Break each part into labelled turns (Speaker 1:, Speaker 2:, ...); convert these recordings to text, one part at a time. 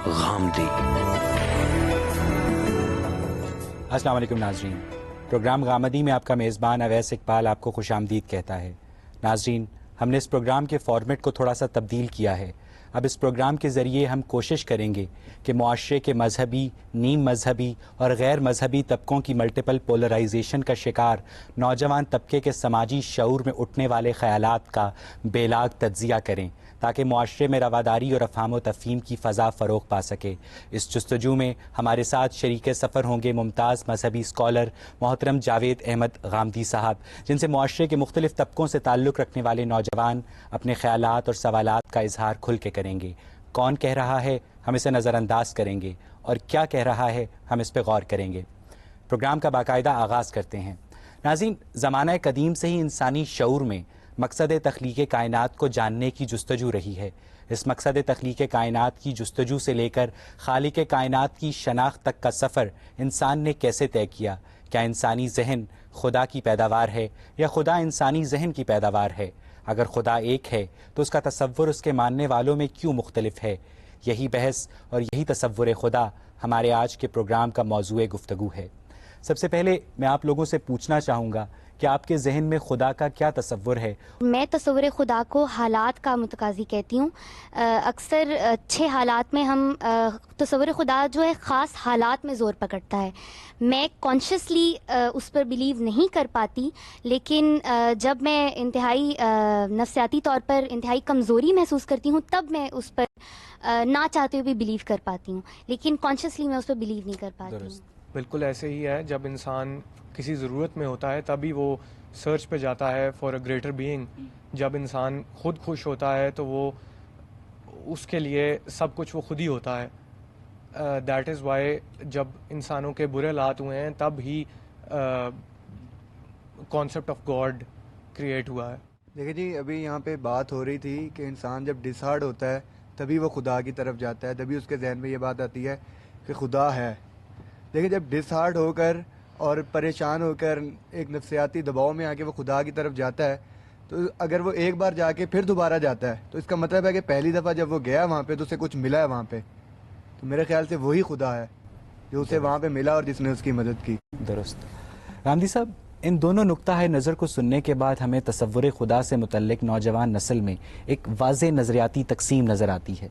Speaker 1: غامدی۔
Speaker 2: السلام علیکم ناظرین، پروگرام غامدی میں آپ کا میزبان اویس اقبال آپ کو خوش آمدید کہتا ہے۔ ناظرین، ہم نے اس پروگرام کے فارمیٹ کو تھوڑا سا تبدیل کیا ہے۔ اب اس پروگرام کے ذریعے ہم کوشش کریں گے کہ معاشرے کے مذہبی، نیم مذہبی اور غیر مذہبی طبقوں کی ملٹیپل پولرائزیشن کا شکار نوجوان طبقے کے سماجی شعور میں اٹھنے والے خیالات کا بے لاگ تجزیہ کریں تاکہ معاشرے میں رواداری اور افہام و تفہیم کی فضا فروغ پا سکے۔ اس جستجو میں ہمارے ساتھ شریک سفر ہوں گے ممتاز مذہبی اسکالر محترم جاوید احمد غامدی صاحب، جن سے معاشرے کے مختلف طبقوں سے تعلق رکھنے والے نوجوان اپنے خیالات اور سوالات کا اظہار کھل کے کریں گے۔ کون کہہ رہا ہے ہم اسے نظر انداز کریں گے، اور کیا کہہ رہا ہے ہم اس پہ غور کریں گے۔ پروگرام کا باقاعدہ آغاز کرتے ہیں۔ ناظرین، زمانہ قدیم سے ہی انسانی شعور میں مقصد تخلیق کائنات کو جاننے کی جستجو رہی ہے۔ اس مقصد تخلیق کائنات کی جستجو سے لے کر خالق کائنات کی شناخت تک کا سفر انسان نے کیسے طے کیا؟ کیا انسانی ذہن خدا کی پیداوار ہے یا خدا انسانی ذہن کی پیداوار ہے؟ اگر خدا ایک ہے تو اس کا تصور اس کے ماننے والوں میں کیوں مختلف ہے؟ یہی بحث اور یہی تصور خدا ہمارے آج کے پروگرام کا موضوع گفتگو ہے۔ سب سے پہلے میں آپ لوگوں سے پوچھنا چاہوں گا کہ آپ کے ذہن میں خدا کا کیا تصور ہے؟
Speaker 3: میں تصور خدا کو حالات کا متقاضی کہتی ہوں۔ اکثر اچھے حالات میں ہم تصور خدا جو ہے خاص حالات میں زور پکڑتا ہے۔ میں کانشیسلی اس پر بلیو نہیں کر پاتی، لیکن جب میں انتہائی نفسیاتی طور پر انتہائی کمزوری محسوس کرتی ہوں تب میں اس پر نہ چاہتے ہوئے بھی بلیو کر پاتی ہوں، لیکن کانشیسلی میں اس پر بلیو نہیں کر پاتی ہوں۔
Speaker 4: بالکل ایسے ہی ہے، جب انسان کسی ضرورت میں ہوتا ہے تبھی وہ سرچ پہ جاتا ہے فار اے گریٹر بینگ۔ جب انسان خود خوش ہوتا ہے تو وہ اس کے لیے سب کچھ وہ خود ہی ہوتا ہے۔ دیٹ از وائی جب انسانوں کے برے حالات ہوئے ہیں تب ہی کانسیپٹ آف گاڈ کریٹ ہوا ہے۔
Speaker 5: دیکھیں جی، ابھی یہاں پہ بات ہو رہی تھی کہ انسان جب ڈس ہارڈ ہوتا ہے تبھی وہ خدا کی طرف جاتا ہے، تبھی اس کے ذہن میں یہ بات آتی ہے کہ خدا ہے۔ دیکھیں، جب ڈس ہارڈ ہو کر اور پریشان ہو کر ایک نفسیاتی دباؤ میں آ کے وہ خدا کی طرف جاتا ہے، تو اگر وہ ایک بار جا کے پھر دوبارہ جاتا ہے تو اس کا مطلب ہے کہ پہلی دفعہ جب وہ گیا وہاں پہ تو اسے کچھ ملا ہے وہاں پہ، تو میرے خیال سے وہی خدا ہے جو اسے وہاں پہ ملا اور جس نے اس کی مدد کی۔
Speaker 2: درست۔ غامدی صاحب، ان دونوں نقطہ نظر کو سننے کے بعد ہمیں تصور خدا سے متعلق نوجوان نسل میں ایک واضح نظریاتی تقسیم نظر آتی ہے۔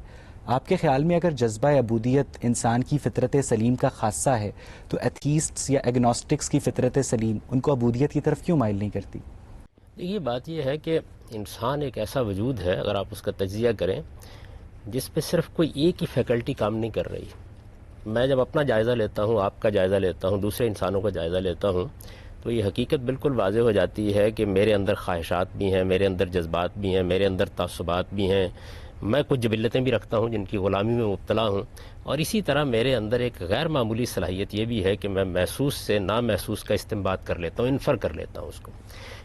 Speaker 2: آپ کے خیال میں اگر جذبہ عبودیت انسان کی فطرت سلیم کا خاصہ ہے تو ایتھیسٹس یا ایگنوسٹکس کی فطرت سلیم ان کو عبودیت کی طرف کیوں مائل نہیں کرتی؟
Speaker 6: یہ بات یہ ہے کہ انسان ایک ایسا وجود ہے، اگر آپ اس کا تجزیہ کریں، جس پہ صرف کوئی ایک ہی فیکلٹی کام نہیں کر رہی۔ میں جب اپنا جائزہ لیتا ہوں، آپ کا جائزہ لیتا ہوں، دوسرے انسانوں کا جائزہ لیتا ہوں، تو یہ حقیقت بالکل واضح ہو جاتی ہے کہ میرے اندر خواہشات بھی ہیں، میرے اندر جذبات بھی ہیں، میرے اندر تعصبات بھی ہیں، میں کچھ جبلتیں بھی رکھتا ہوں جن کی غلامی میں مبتلا ہوں، اور اسی طرح میرے اندر ایک غیر معمولی صلاحیت یہ بھی ہے کہ میں محسوس سے نامحسوس کا استنباط کر لیتا ہوں، انفر کر لیتا ہوں اس کو۔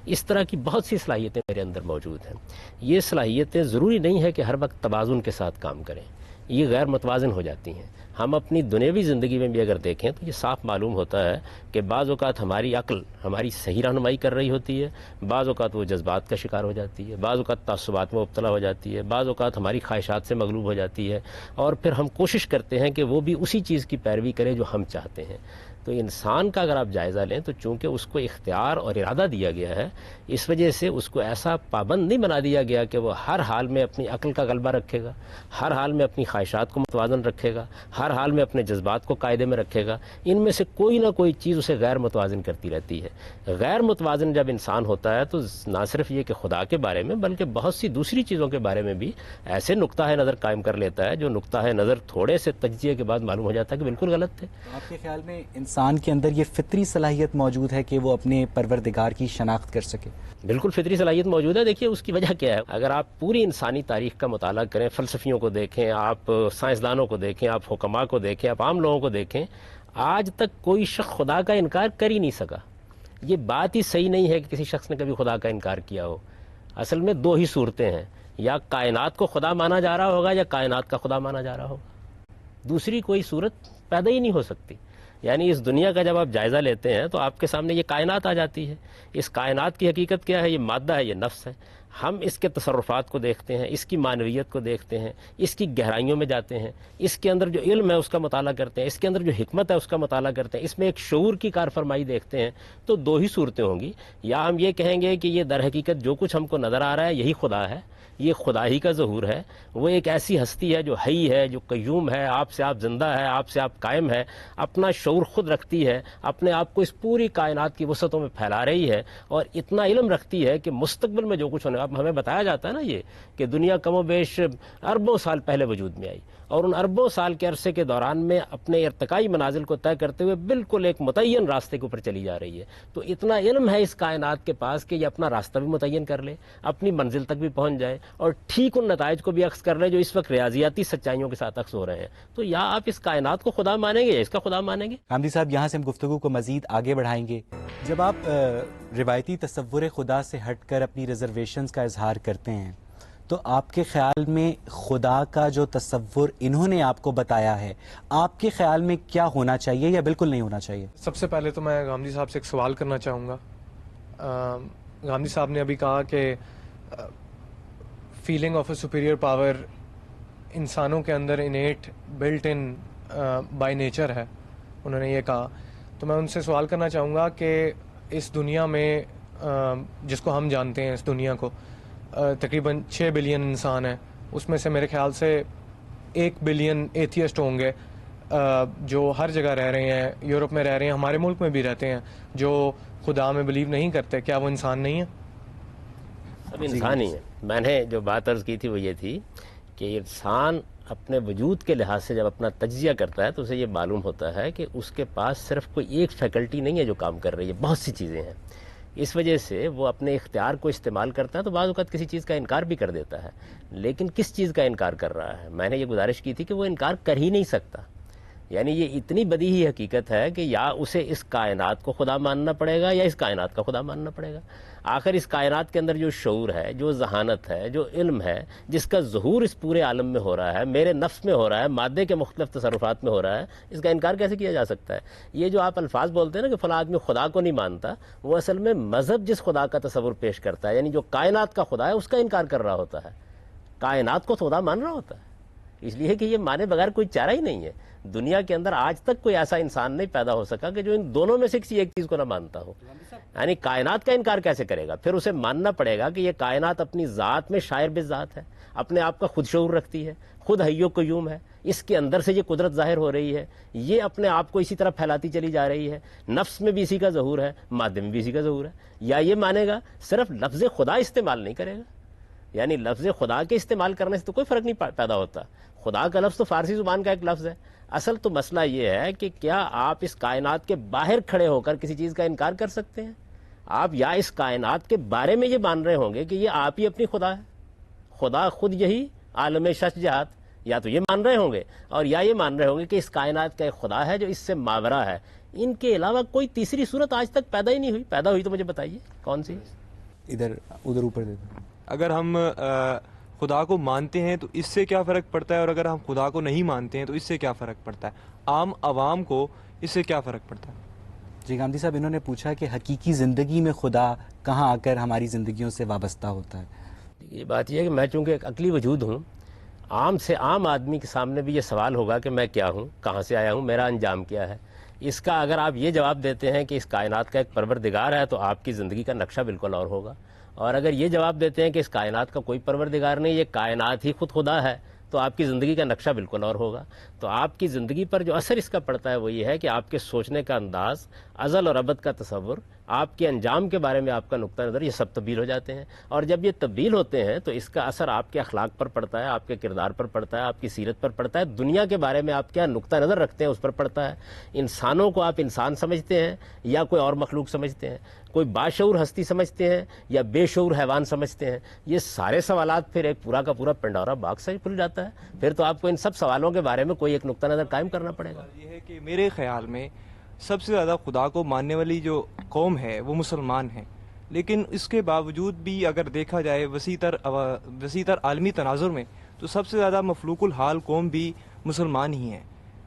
Speaker 6: اس طرح کی بہت سی صلاحیتیں میرے اندر موجود ہیں۔ یہ صلاحیتیں ضروری نہیں ہے کہ ہر وقت توازن کے ساتھ کام کریں، یہ غیر متوازن ہو جاتی ہیں۔ ہم اپنی دنیاوی زندگی میں بھی اگر دیکھیں تو یہ صاف معلوم ہوتا ہے کہ بعض اوقات ہماری عقل ہماری صحیح رہنمائی کر رہی ہوتی ہے، بعض اوقات وہ جذبات کا شکار ہو جاتی ہے، بعض اوقات تعصبات میں مبتلا ہو جاتی ہے، بعض اوقات ہماری خواہشات سے مغلوب ہو جاتی ہے، اور پھر ہم کوشش کرتے ہیں کہ وہ بھی اسی چیز کی پیروی کرے جو ہم چاہتے ہیں۔ تو انسان کا اگر آپ جائزہ لیں تو چونکہ اس کو اختیار اور ارادہ دیا گیا ہے، اس وجہ سے اس کو ایسا پابند نہیں بنا دیا گیا کہ وہ ہر حال میں اپنی عقل کا غلبہ رکھے گا، ہر حال میں اپنی خواہشات کو متوازن رکھے گا، ہر حال میں اپنے جذبات کو قاعدے میں رکھے گا۔ ان میں سے کوئی نہ کوئی چیز اسے غیر متوازن کرتی رہتی ہے۔ غیر متوازن جب انسان ہوتا ہے تو نہ صرف یہ کہ خدا کے بارے میں بلکہ بہت سی دوسری چیزوں کے بارے میں بھی ایسے نقطہ نظر قائم کر لیتا ہے جو نقطہ نظر تھوڑے سے تجزیے کے بعد معلوم ہو جاتا ہے کہ بالکل غلط تھے۔
Speaker 2: آپ کے خیال میں انسان کے اندر یہ فطری صلاحیت موجود ہے کہ وہ اپنے پروردگار کی شناخت کر سکے؟
Speaker 6: بالکل فطری صلاحیت موجود ہے۔ دیکھیے اس کی وجہ کیا ہے، اگر آپ پوری انسانی تاریخ کا مطالعہ کریں، فلسفیوں کو دیکھیں، آپ سائنسدانوں کو دیکھیں، آپ حکماء کو دیکھیں، آپ عام لوگوں کو دیکھیں، آج تک کوئی شخص خدا کا انکار کر ہی نہیں سکا۔ یہ بات ہی صحیح نہیں ہے کہ کسی شخص نے کبھی خدا کا انکار کیا ہو۔ اصل میں دو ہی صورتیں ہیں، یا کائنات کو خدا مانا جا رہا ہوگا یا کائنات کا خدا مانا جا رہا ہوگا، دوسری کوئی صورت پیدا ہی نہیں ہو سکتی۔ یعنی اس دنیا کا جب آپ جائزہ لیتے ہیں تو آپ کے سامنے یہ کائنات آ جاتی ہے۔ اس کائنات کی حقیقت کیا ہے؟ یہ مادہ ہے، یہ نفس ہے۔ ہم اس کے تصرفات کو دیکھتے ہیں، اس کی معنویت کو دیکھتے ہیں، اس کی گہرائیوں میں جاتے ہیں، اس کے اندر جو علم ہے اس کا مطالعہ کرتے ہیں، اس کے اندر جو حکمت ہے اس کا مطالعہ کرتے ہیں، اس میں ایک شعور کی کار فرمائی دیکھتے ہیں، تو دو ہی صورتیں ہوں گی. یا ہم یہ کہیں گے کہ یہ در حقیقت جو کچھ ہم کو نظر آ رہا ہے یہی خدا ہے، یہ خدا ہی کا ظہور ہے، وہ ایک ایسی ہستی ہے جو حی ہے، جو قیوم ہے، آپ سے آپ زندہ ہے، آپ سے آپ قائم ہے، اپنا شعور خود رکھتی ہے، اپنے آپ کو اس پوری کائنات کی وسعتوں میں پھیلا رہی ہے، اور اتنا علم رکھتی ہے کہ مستقبل میں جو کچھ ہونے اب ہمیں بتایا جاتا ہے نا یہ کہ دنیا کم و بیش اربوں سال پہلے وجود میں آئی، اور ان اربوں سال کے عرصے کے دوران میں اپنے ارتقائی منازل کو طے کرتے ہوئے بالکل ایک متعین راستے کے اوپر چلی جا رہی ہے. تو اتنا علم ہے اس کائنات کے پاس کہ یہ اپنا راستہ بھی متعین کر لے، اپنی منزل تک بھی پہنچ جائے، اور ٹھیک ان نتائج کو بھی عکس کر لے جو اس وقت ریاضیاتی سچائیوں کے ساتھ عکس ہو رہے ہیں. تو یا آپ اس کائنات کو خدا مانیں گے یا اس کا خدا مانیں گے.
Speaker 2: حامدی صاحب، یہاں سے ہم گفتگو کو مزید آگے بڑھائیں گے. جب آپ روایتی تصور خدا سے ہٹ کر اپنی ریزرویشنز کا اظہار کرتے ہیں تو آپ کے خیال میں خدا کا جو تصور انہوں نے آپ کو بتایا ہے آپ کے خیال میں کیا ہونا چاہیے یا بالکل نہیں ہونا چاہیے؟
Speaker 4: سب سے پہلے تو میں غامدی صاحب سے ایک سوال کرنا چاہوں گا. غامدی صاحب نے ابھی کہا کہ feeling of a superior power انسانوں کے اندر innate built in by nature ہے، انہوں نے یہ کہا. تو میں ان سے سوال کرنا چاہوں گا کہ اس دنیا میں جس کو ہم جانتے ہیں، اس دنیا کو تقریباً 6 بلین انسان ہیں، اس میں سے میرے خیال سے 1 بلین ایتھیسٹ ہوں گے جو ہر جگہ رہ رہے ہیں، یورپ میں رہ رہے ہیں، ہمارے ملک میں بھی رہتے ہیں، جو خدا میں بلیو نہیں کرتے. کیا وہ انسان نہیں ہیں؟
Speaker 6: سب انسان ہی ہے. میں نے جو بات عرض کی تھی وہ یہ تھی کہ انسان اپنے وجود کے لحاظ سے جب اپنا تجزیہ کرتا ہے تو اسے یہ معلوم ہوتا ہے کہ اس کے پاس صرف کوئی ایک فیکلٹی نہیں ہے جو کام کر رہی ہے، بہت سی چیزیں ہیں. اس وجہ سے وہ اپنے اختیار کو استعمال کرتا ہے تو بعض اوقات کسی چیز کا انکار بھی کر دیتا ہے، لیکن کس چیز کا انکار کر رہا ہے؟ میں نے یہ گزارش کی تھی کہ وہ انکار کر ہی نہیں سکتا. یعنی یہ اتنی بدیہی حقیقت ہے کہ یا اسے اس کائنات کو خدا ماننا پڑے گا یا اس کائنات کا خدا ماننا پڑے گا. آخر اس کائنات کے اندر جو شعور ہے، جو ذہانت ہے، جو علم ہے، جس کا ظہور اس پورے عالم میں ہو رہا ہے، میرے نفس میں ہو رہا ہے، مادے کے مختلف تصرفات میں ہو رہا ہے، اس کا انکار کیسے کیا جا سکتا ہے؟ یہ جو آپ الفاظ بولتے ہیں نا کہ فلاں آدمی خدا کو نہیں مانتا، وہ اصل میں مذہب جس خدا کا تصور پیش کرتا ہے، یعنی جو کائنات کا خدا ہے اس کا انکار کر رہا ہوتا ہے. کائنات کو خدا مان رہا ہوتا ہے، اس لیے کہ یہ مانے بغیر کوئی چارہ ہی نہیں ہے. دنیا کے اندر آج تک کوئی ایسا انسان نہیں پیدا ہو سکا کہ جو ان دونوں میں سے کسی ایک چیز کو نہ مانتا ہو. یعنی کائنات کا انکار کیسے کرے گا؟ پھر اسے ماننا پڑے گا کہ یہ کائنات اپنی ذات میں شاعر بذات ہے، اپنے آپ کا خود شعور رکھتی ہے، خود حی و قیوم ہے، اس کے اندر سے یہ قدرت ظاہر ہو رہی ہے، یہ اپنے آپ کو اسی طرح پھیلاتی چلی جا رہی ہے، نفس میں بھی اسی کا ظہور ہے، مادے میں بھی اسی کا ظہور ہے. یا یہ مانے گا صرف لفظ خدا استعمال نہیں کرے گا. یعنی لفظ خدا کے استعمال کرنے سے تو کوئی فرق نہیں پیدا ہوتا. خدا کا لفظ تو فارسی زبان کا ایک لفظ ہے. اصل تو مسئلہ یہ ہے کہ کیا آپ اس کائنات کے باہر کھڑے ہو کر کسی چیز کا انکار کر سکتے ہیں؟ آپ یا اس کائنات کے بارے میں یہ مان رہے ہوں گے کہ یہ آپ ہی اپنی خدا ہے، خدا خود یہی عالم شش جہات، یا تو یہ مان رہے ہوں گے، اور یا یہ مان رہے ہوں گے کہ اس کائنات کا ایک خدا ہے جو اس سے ماورا ہے. ان کے علاوہ کوئی تیسری صورت آج تک پیدا ہی نہیں ہوئی. پیدا ہوئی تو مجھے بتائیے کون سی؟
Speaker 2: ادھر اوپر دے دو.
Speaker 1: اگر ہم خدا کو مانتے ہیں تو اس سے کیا فرق پڑتا ہے، اور اگر ہم خدا کو نہیں مانتے ہیں تو اس سے کیا فرق پڑتا ہے؟ عام عوام کو اس سے کیا فرق پڑتا ہے؟
Speaker 2: جی غامدی صاحب، انہوں نے پوچھا کہ حقیقی زندگی میں خدا کہاں آ کر ہماری زندگیوں سے وابستہ ہوتا ہے.
Speaker 6: یہ بات یہ ہے کہ میں چونکہ ایک عقلی وجود ہوں، عام سے عام آدمی کے سامنے بھی یہ سوال ہوگا کہ میں کیا ہوں، کہاں سے آیا ہوں، میرا انجام کیا ہے. اس کا اگر آپ یہ جواب دیتے ہیں کہ اس کائنات کا ایک پروردگار ہے تو آپ کی زندگی کا نقشہ بالکل اور ہوگا. اور اگر یہ جواب دیتے ہیں کہ اس کائنات کا کوئی پروردگار نہیں، یہ کائنات ہی خود خدا ہے، تو آپ کی زندگی کا نقشہ بالکل اور ہوگا. تو آپ کی زندگی پر جو اثر اس کا پڑتا ہے وہ یہ ہے کہ آپ کے سوچنے کا انداز، ازل اور ابد کا تصور، آپ کے انجام کے بارے میں آپ کا نقطہ نظر، یہ سب تبدیل ہو جاتے ہیں. اور جب یہ تبدیل ہوتے ہیں تو اس کا اثر آپ کے اخلاق پر پڑتا ہے، آپ کے کردار پر پڑتا ہے، آپ کی سیرت پر پڑتا ہے، دنیا کے بارے میں آپ کیا نقطہ نظر رکھتے ہیں اس پر پڑتا ہے. انسانوں کو آپ انسان سمجھتے ہیں یا کوئی اور مخلوق سمجھتے ہیں، کوئی باشعور ہستی سمجھتے ہیں یا بے شعور حیوان سمجھتے ہیں، یہ سارے سوالات پھر ایک پورا کا پورا پنڈورا باکس سے کھل جاتا ہے. پھر تو آپ کو ان سب سوالوں کے بارے میں کوئی ایک نقطہ نظر قائم کرنا پڑے گا.
Speaker 1: یہ ہے کہ میرے خیال میں سب سے زیادہ خدا کو ماننے والی جو قوم ہے وہ مسلمان ہیں، لیکن اس کے باوجود بھی اگر دیکھا جائے وسیع تر عالمی تناظر میں تو سب سے زیادہ مفلوق الحال قوم بھی مسلمان ہی ہیں.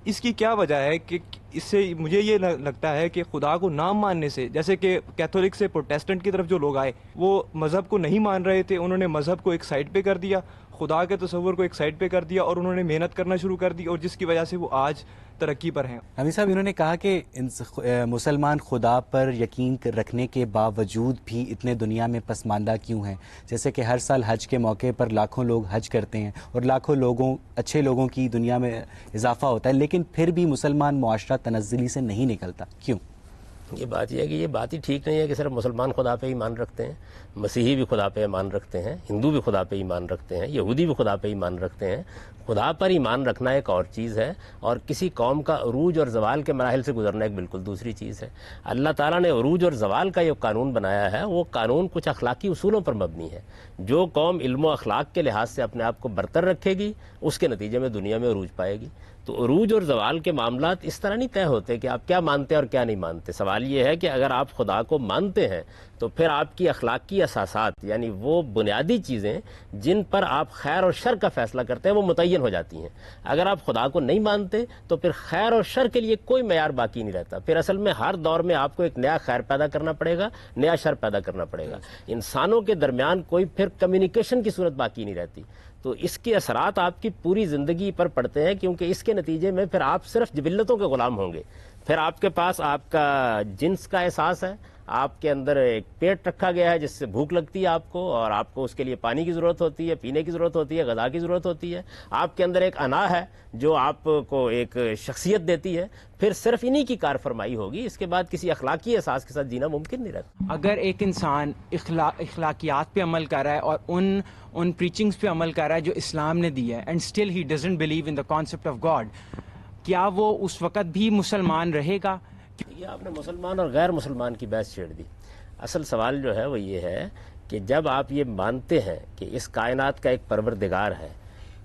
Speaker 1: اس کی کیا وجہ ہے کہ اس سے مجھے یہ لگتا ہے کہ خدا کو نہ ماننے سے، جیسے کہ کیتھولک سے پروٹیسٹنٹ کی طرف جو لوگ آئے وہ مذہب کو نہیں مان رہے تھے، انہوں نے مذہب کو ایک سائڈ پہ کر دیا، خدا کے تصور کو ایک سائڈ پہ کر دیا، اور انہوں نے محنت کرنا شروع کر دی، اور جس کی وجہ سے وہ آج ترقی پر ہیں۔
Speaker 2: حمید صاحب، انہوں نے کہا کہ مسلمان خدا پر یقین رکھنے کے باوجود بھی اتنے دنیا میں پسماندہ کیوں ہیں؟ جیسے کہ ہر سال حج کے موقع پر لاکھوں لوگ حج کرتے ہیں اور لاکھوں اچھے لوگوں کی دنیا میں اضافہ ہوتا ہے، لیکن پھر بھی مسلمان معاشرہ تنزلی سے نہیں نکلتا، کیوں؟
Speaker 6: یہ بات یہ ہے کہ یہ بات ہی ٹھیک نہیں ہے کہ صرف مسلمان خدا پہ ایمان رکھتے ہیں، مسیحی بھی خدا پہ ایمان رکھتے ہیں، ہندو بھی خدا پہ ایمان رکھتے ہیں، یہودی بھی خدا پہ ایمان رکھتے ہیں۔ خدا پر ایمان رکھنا ایک اور چیز ہے، اور کسی قوم کا عروج اور زوال کے مراحل سے گزرنا ایک بالکل دوسری چیز ہے۔ اللہ تعالیٰ نے عروج اور زوال کا جو قانون بنایا ہے، وہ قانون کچھ اخلاقی اصولوں پر مبنی ہے۔ جو قوم علم و اخلاق کے لحاظ سے اپنے آپ کو برتر رکھے گی، اس کے نتیجے میں دنیا میں عروج پائے گی۔ تو عروج اور زوال کے معاملات اس طرح نہیں طے ہوتے کہ آپ کیا مانتے ہیں اور کیا نہیں مانتے۔ سوال یہ ہے کہ اگر آپ خدا کو مانتے ہیں تو پھر آپ کی اخلاقی اساسات، یعنی وہ بنیادی چیزیں جن پر آپ خیر اور شر کا فیصلہ کرتے ہیں، وہ متعین ہو جاتی ہیں۔ اگر آپ خدا کو نہیں مانتے تو پھر خیر اور شر کے لیے کوئی معیار باقی نہیں رہتا۔ پھر اصل میں ہر دور میں آپ کو ایک نیا خیر پیدا کرنا پڑے گا، نیا شر پیدا کرنا پڑے گا۔ انسانوں کے درمیان کوئی پھر کمیونیکیشن کی صورت باقی نہیں رہتی۔ تو اس کے اثرات آپ کی پوری زندگی پر پڑتے ہیں، کیونکہ اس کے نتیجے میں پھر آپ صرف جبلتوں کے غلام ہوں گے۔ پھر آپ کے پاس آپ کا جنس کا احساس ہے، آپ کے اندر ایک پیٹ رکھا گیا ہے جس سے بھوک لگتی ہے آپ کو، اور آپ کو اس کے لیے پانی کی ضرورت ہوتی ہے، پینے کی ضرورت ہوتی ہے، غذا کی ضرورت ہوتی ہے۔ آپ کے اندر ایک انا ہے جو آپ کو ایک شخصیت دیتی ہے۔ پھر صرف انہی کی کار فرمائی ہوگی، اس کے بعد کسی اخلاقی احساس کے ساتھ جینا ممکن نہیں رہتا۔
Speaker 7: اگر ایک انسان اخلاقیات پہ عمل کر رہا ہے اور ان پریچنگز پہ عمل کر رہا ہے جو اسلام نے دی ہے، and still he doesn't believe in the concept of God, کیا وہ اس وقت بھی مسلمان رہے گا؟
Speaker 6: یہ آپ نے مسلمان اور غیر مسلمان کی بحث چھیڑ دی۔ اصل سوال جو ہے وہ یہ ہے کہ جب آپ یہ مانتے ہیں کہ اس کائنات کا ایک پروردگار ہے،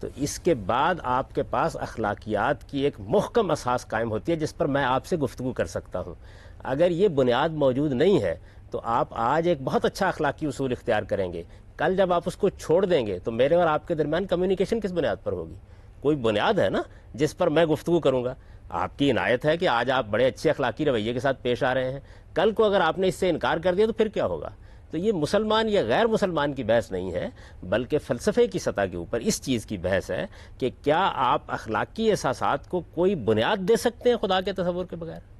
Speaker 6: تو اس کے بعد آپ کے پاس اخلاقیات کی ایک محکم اساس قائم ہوتی ہے جس پر میں آپ سے گفتگو کر سکتا ہوں۔ اگر یہ بنیاد موجود نہیں ہے تو آپ آج ایک بہت اچھا اخلاقی اصول اختیار کریں گے، کل جب آپ اس کو چھوڑ دیں گے تو میرے اور آپ کے درمیان کمیونیکیشن کس بنیاد پر ہوگی؟ کوئی بنیاد ہے نا جس پر میں گفتگو کروں گا۔ آپ کی عنایت ہے کہ آج آپ بڑے اچھے اخلاقی رویے کے ساتھ پیش آ رہے ہیں، کل کو اگر آپ نے اس سے انکار کر دیا تو پھر کیا ہوگا؟ تو یہ مسلمان یا غیر مسلمان کی بحث نہیں ہے، بلکہ فلسفے کی سطح کے اوپر اس چیز کی بحث ہے کہ کیا آپ اخلاقی احساسات کو کوئی بنیاد دے سکتے ہیں خدا کے تصور کے بغیر؟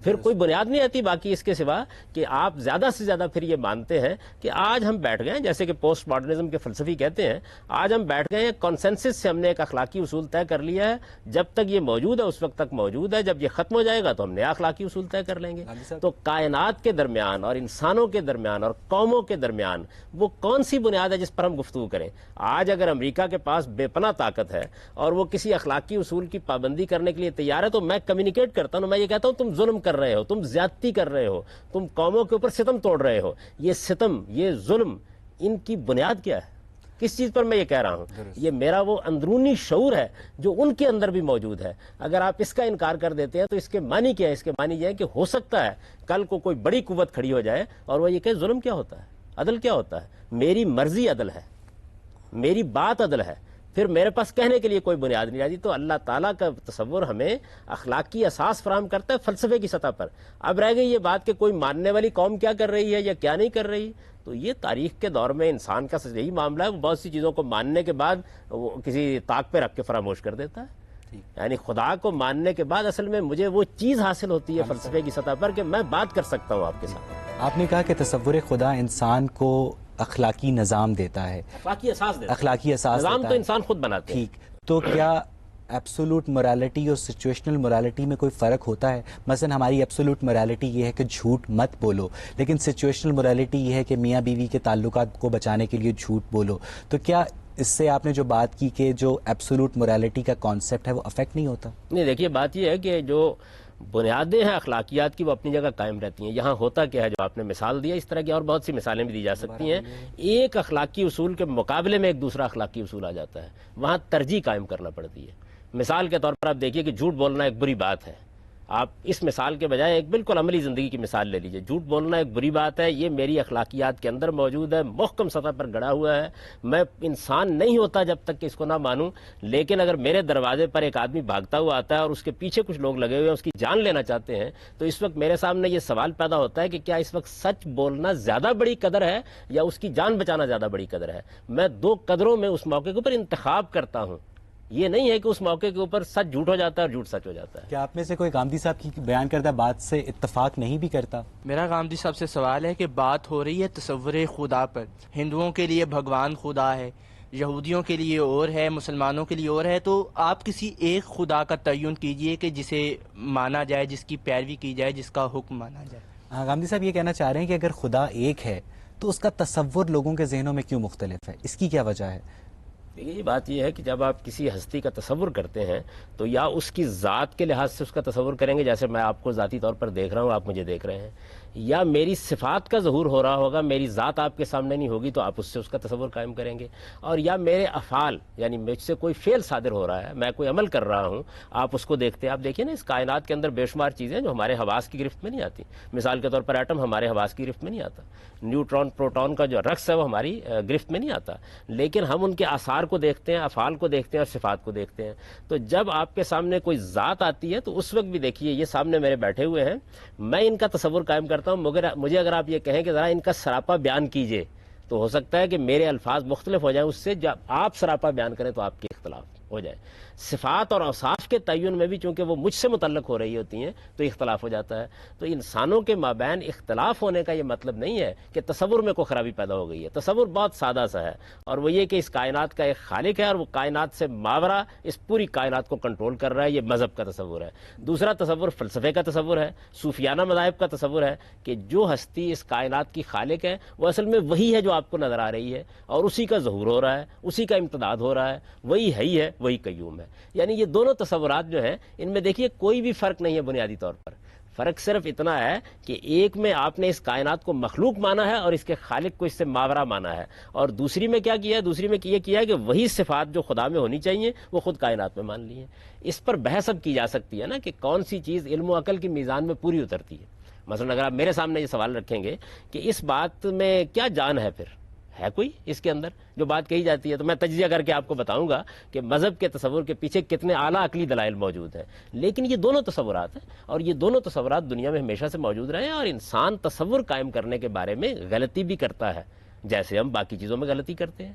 Speaker 6: پھر کوئی بنیاد نہیں آتی باقی اس کے سوا کہ آپ زیادہ سے زیادہ پھر یہ مانتے ہیں کہ آج ہم بیٹھ گئے، جیسے کہ پوسٹ ماڈرنزم کے فلسفی کہتے ہیں، آج ہم بیٹھ گئے ہیں کانسنسس سے، ہم نے ایک اخلاقی اصول طے کر لیا ہے، جب تک یہ موجود ہے اس وقت تک موجود ہے، جب یہ ختم ہو جائے گا تو ہم نیا اخلاقی اصول طے کر لیں گے۔ تو کائنات کے درمیان اور انسانوں کے درمیان اور قوموں کے درمیان وہ کون سی بنیاد ہے جس پر ہم گفتگو کریں؟ آج اگر امریکہ کے پاس بے پناہ طاقت ہے اور وہ کسی اخلاقی اصول کی پابندی کرنے کے لیے تیار ہے تو میں کمیونیکیٹ کرتا ہوں، میں یہ کہتا ہوں تم ظلم کر رہے ہو، تم زیادتی کر رہے ہو، تم قوموں کے اوپر ستم توڑ رہے ہو۔ یہ ستم، یہ ظلم، ان کی بنیاد کیا ہے؟ کس چیز پر میں یہ کہہ رہا ہوں؟ یہ میرا وہ اندرونی شعور ہے جو ان کے اندر بھی موجود ہے۔ اگر آپ اس کا انکار کر دیتے ہیں تو اس کے معنی کیا ہے؟ اس کے معنی یہ ہے کہ ہو سکتا ہے کل کو کوئی بڑی قوت کھڑی ہو جائے اور وہ یہ کہ ظلم کیا ہوتا ہے، عدل کیا ہوتا ہے، میری مرضی عدل ہے، میری بات عدل ہے، پھر میرے پاس کہنے کے لیے کوئی بنیاد نہیں رہتی۔ تو اللہ تعالیٰ کا تصور ہمیں اخلاقی اساس فراہم کرتا ہے فلسفے کی سطح پر۔ اب رہ گئی یہ بات کہ کوئی ماننے والی قوم کیا کر رہی ہے یا کیا نہیں کر رہی، تو یہ تاریخ کے دور میں انسان کا یہی معاملہ ہے، وہ بہت سی چیزوں کو ماننے کے بعد وہ کسی طاق پہ رکھ کے فراموش کر دیتا ہے۔ یعنی خدا کو ماننے کے بعد اصل میں مجھے وہ چیز حاصل ہوتی ہے فلسفے کی سطح پر کہ میں بات کر سکتا ہوں آپ کے ساتھ۔
Speaker 2: آپ نے کہا کہ تصور خدا انسان کو اخلاقی نظام دیتا ہے،
Speaker 6: اخلاقی اساس دیتا ہے،
Speaker 2: اخلاقی اساس
Speaker 6: نظام
Speaker 2: دیتا
Speaker 6: تو
Speaker 2: ہے۔
Speaker 6: انسان خود بناتے ہیں۔
Speaker 2: ٹھیک، تو کیا ایبسولوٹ موریلٹی اور سچویشنل موریلٹی میں کوئی فرق ہوتا ہے؟ مثلا ہماری ایبسولوٹ موریلٹی یہ ہے کہ جھوٹ مت بولو، لیکن سچویشنل موریلٹی یہ ہے کہ میاں بیوی کے تعلقات کو بچانے کے لیے جھوٹ بولو۔ تو کیا اس سے آپ نے جو بات کی کہ جو ایبسولوٹ موریلٹی کا کانسیپٹ ہے وہ افیکٹ نہیں ہوتا؟
Speaker 6: نہیں، دیکھیے بات یہ ہے کہ جو بنیادیں ہیں اخلاقیات کی وہ اپنی جگہ قائم رہتی ہیں۔ یہاں ہوتا کیا ہے، جو آپ نے مثال دیا، اس طرح کی اور بہت سی مثالیں بھی دی جا سکتی ہیں۔ ایک اخلاقی اصول کے مقابلے میں ایک دوسرا اخلاقی اصول آ جاتا ہے، وہاں ترجیح قائم کرنا پڑتی ہے۔ مثال کے طور پر آپ دیکھیے کہ جھوٹ بولنا ایک بری بات ہے، آپ اس مثال کے بجائے ایک بالکل عملی زندگی کی مثال لے لیجئے. جھوٹ بولنا ایک بری بات ہے، یہ میری اخلاقیات کے اندر موجود ہے، محکم سطح پر گڑا ہوا ہے. میں انسان نہیں ہوتا جب تک کہ اس کو نہ مانوں. لیکن اگر میرے دروازے پر ایک آدمی بھاگتا ہوا آتا ہے اور اس کے پیچھے کچھ لوگ لگے ہوئے ہیں، اس کی جان لینا چاہتے ہیں، تو اس وقت میرے سامنے یہ سوال پیدا ہوتا ہے کہ کیا اس وقت سچ بولنا زیادہ بڑی قدر ہے یا اس کی جان بچانا زیادہ بڑی قدر ہے؟ میں دو قدروں میں اس موقع کے اوپر انتخاب کرتا ہوں. یہ نہیں ہے کہ اس موقع کے اوپر سچ جھوٹ ہو جاتا ہے اور جھوٹ سچ ہو جاتا ہے.
Speaker 2: کیا آپ میں سے کوئی گاندھی صاحب کی بیان کردہ بات سے اتفاق نہیں بھی کرتا؟
Speaker 8: میرا گاندھی صاحب سے سوال ہے کہ بات ہو رہی ہے تصور خدا پر. ہندوؤں کے لیے بھگوان خدا ہے، یہودیوں کے لیے اور ہے، مسلمانوں کے لیے اور ہے. تو آپ کسی ایک خدا کا تعین کیجئے کہ جسے مانا جائے، جس کی پیروی کی جائے، جس کا حکم مانا جائے.
Speaker 2: ہاں، گاندھی صاحب یہ کہنا چاہ رہے ہیں کہ اگر خدا ایک ہے تو اس کا تصور لوگوں کے ذہنوں میں کیوں مختلف ہے؟ اس کی کیا وجہ ہے؟
Speaker 6: یہ بات یہ ہے کہ جب آپ کسی ہستی کا تصور کرتے ہیں تو یا اس کی ذات کے لحاظ سے اس کا تصور کریں گے، جیسے میں آپ کو ذاتی طور پر دیکھ رہا ہوں، آپ مجھے دیکھ رہے ہیں، یا میری صفات کا ظہور ہو رہا ہوگا، میری ذات آپ کے سامنے نہیں ہوگی تو آپ اس سے اس کا تصور قائم کریں گے. اور یا میرے افعال، یعنی مجھ سے کوئی فعل صادر ہو رہا ہے، میں کوئی عمل کر رہا ہوں، آپ اس کو دیکھتے ہیں. آپ دیکھیں نا، اس کائنات کے اندر بے شمار چیزیں جو ہمارے حواس کی گرفت میں نہیں آتی. مثال کے طور پر ایٹم ہمارے حواس کی گرفت میں نہیں آتا، نیوٹرون پروٹون کا جو رقص ہے وہ ہماری گرفت میں نہیں آتا، لیکن ہم ان کے آثار کو دیکھتے ہیں، افعال کو دیکھتے ہیں اور صفات کو دیکھتے ہیں. تو جب آپ کے سامنے کوئی ذات آتی ہے تو اس وقت بھی دیکھیے، یہ سامنے میرے بیٹھے ہوئے ہیں، میں ان کا تصور قائم کرتا ہوں. مگر مجھے اگر آپ یہ کہیں کہ ذرا ان کا سراپا بیان کیجئے، تو ہو سکتا ہے کہ میرے الفاظ مختلف ہو جائیں اس سے. جب آپ سراپا بیان کریں تو آپ کے اختلاف ہو جائے. صفات اور اوصاف کے تعین میں بھی چونکہ وہ مجھ سے متعلق ہو رہی ہوتی ہیں تو اختلاف ہو جاتا ہے. تو انسانوں کے مابین اختلاف ہونے کا یہ مطلب نہیں ہے کہ تصور میں کوئی خرابی پیدا ہو گئی ہے. تصور بہت سادہ سا ہے، اور وہ یہ کہ اس کائنات کا ایک خالق ہے اور وہ کائنات سے ماورا اس پوری کائنات کو کنٹرول کر رہا ہے. یہ مذہب کا تصور ہے. دوسرا تصور فلسفے کا تصور ہے، صوفیانہ مذاہب کا تصور ہے کہ جو ہستی اس کائنات کی خالق ہے وہ اصل میں وہی ہے جو آپ کو نظر آ رہی ہے، اور اسی کا ظہور ہو رہا ہے، اسی کا امتداد ہو رہا ہے، وہی ہے، وہی قیوم ہے. یعنی یہ دونوں تصورات جو ہیں ان میں دیکھیے کوئی بھی فرق نہیں ہے بنیادی طور پر. فرق صرف اتنا ہے کہ ایک میں آپ نے اس کائنات کو مخلوق مانا ہے اور اس کے خالق کو اس سے ماورا مانا ہے، اور دوسری میں کیا کیا ہے؟ دوسری میں یہ کیا ہے کہ وہی صفات جو خدا میں ہونی چاہیے وہ خود کائنات میں مان لی ہیں. اس پر بحث اب کی جا سکتی ہے نا کہ کون سی چیز علم و عقل کی میزان میں پوری اترتی ہے. مثلا اگر آپ میرے سامنے یہ سوال رکھیں گے کہ اس بات میں کیا جان ہے، پھر ہے کوئی اس کے اندر جو بات کہی جاتی ہے، تو میں تجزیہ کر کے آپ کو بتاؤں گا کہ مذہب کے تصور کے پیچھے کتنے اعلیٰ عقلی دلائل موجود ہیں. لیکن یہ دونوں تصورات ہیں، اور یہ دونوں تصورات دنیا میں ہمیشہ سے موجود رہے ہیں، اور انسان تصور قائم کرنے کے بارے میں غلطی بھی کرتا ہے، جیسے ہم باقی چیزوں میں غلطی کرتے ہیں.